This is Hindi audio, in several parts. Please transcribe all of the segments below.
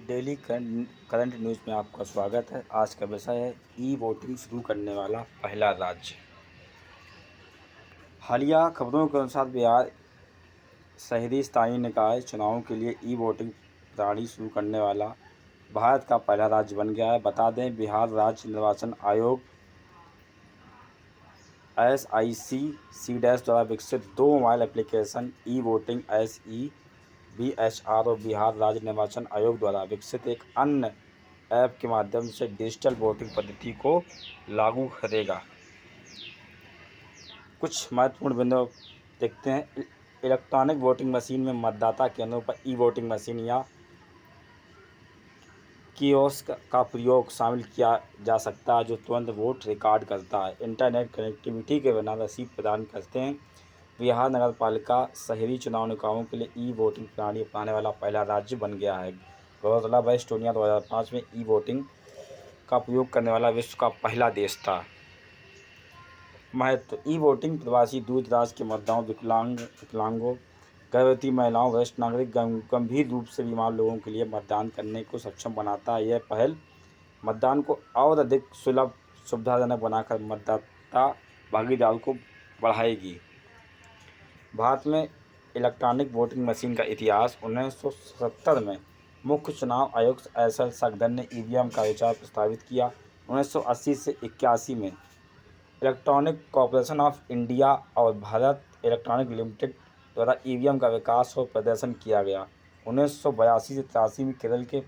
डेली करंट न्यूज़ में आपका स्वागत है। आज का विषय है ई वोटिंग शुरू करने वाला पहला राज्य। हालिया खबरों के अनुसार बिहार शहरी स्थानीय निकाय चुनावों के लिए ई वोटिंग प्रणाली शुरू करने वाला भारत का पहला राज्य बन गया है। बता दें, बिहार राज्य निर्वाचन आयोग SIC द्वारा विकसित 2 mobile application e voting SEVHR और बिहार राज्य निर्वाचन आयोग द्वारा विकसित एक अन्य ऐप के माध्यम से डिजिटल वोटिंग पद्धति को लागू करेगा। कुछ महत्वपूर्ण बिंदु देखते हैं। इलेक्ट्रॉनिक वोटिंग मशीन में मतदाता केंद्रों पर ई वोटिंग मशीन या कियोस्क का प्रयोग शामिल किया जा सकता है, जो तुरंत वोट रिकॉर्ड करता है। इंटरनेट कनेक्टिविटी के बिना रसीद प्रदान करते हैं। बिहार नगरपालिका शहरी चुनाव निकायों के लिए ई वोटिंग प्रणाली अपनाने वाला पहला राज्य बन गया है। गौरतलब है, एस्टोनिया 2005 में ई वोटिंग का प्रयोग करने वाला विश्व का पहला देश था। महत्व: ई वोटिंग प्रवासी दूर दराज के मतदाताओं, विकलांगों, गर्भवती महिलाओं, वरिष्ठ नागरिक, गंभीर रूप से बीमार लोगों के लिए मतदान करने को सक्षम बनाता है। यह पहल मतदान को और अधिक सुलभ, सुविधाजनक बनाकर मतदाता भागीदारी को बढ़ाएगी। भारत में इलेक्ट्रॉनिक वोटिंग मशीन का इतिहास: 1977 में मुख्य चुनाव आयुक्त SL सकदर ने EVM का विचार प्रस्तावित किया। 1980 से 81 में इलेक्ट्रॉनिक कॉर्पोरेशन ऑफ इंडिया और भारत इलेक्ट्रॉनिक लिमिटेड द्वारा EVM का विकास और प्रदर्शन किया गया। 1982 से 83 में केरल के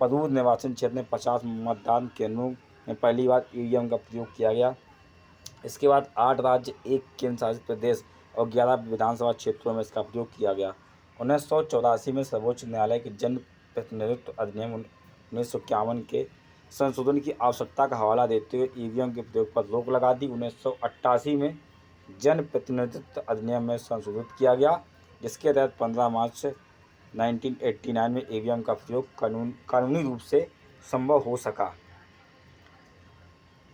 परूर निर्वाचन क्षेत्र में 50 मतदान केंद्रों में पहली बार EVM का प्रयोग किया गया। इसके बाद 8 राज्य, 1 केंद्र शासित प्रदेश और 11 विधानसभा क्षेत्रों में इसका प्रयोग किया गया। 1984 में सर्वोच्च न्यायालय के जन प्रतिनिधित्व अधिनियम 1951 के संशोधन की आवश्यकता का हवाला देते हुए EVM के प्रयोग पर रोक लगा दी। 1988 में जन प्रतिनिधित्व अधिनियम में संशोधित किया गया, जिसके तहत 15 मार्च 1989 में EVM का प्रयोग कानूनी रूप से संभव हो सका।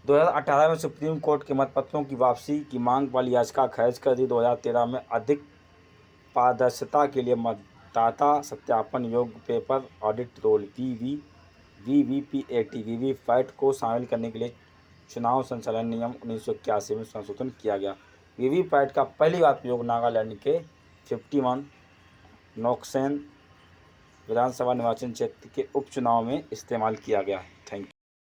2018 में सुप्रीम कोर्ट के मतपत्रों की वापसी की मांग वाली याचिका खारिज कर दी। 2013 में अधिक पारदर्शिता के लिए मतदाता सत्यापन योग्य paper audit trail VVPAT VVPAT को शामिल करने के लिए चुनाव संचालन नियम 1981 में संशोधन किया गया। वीवीपैट का पहली बार प्रयोग नागालैंड के 51 नोक्सेन विधानसभा निर्वाचन क्षेत्र के उपचुनाव में इस्तेमाल किया गया। Thank you.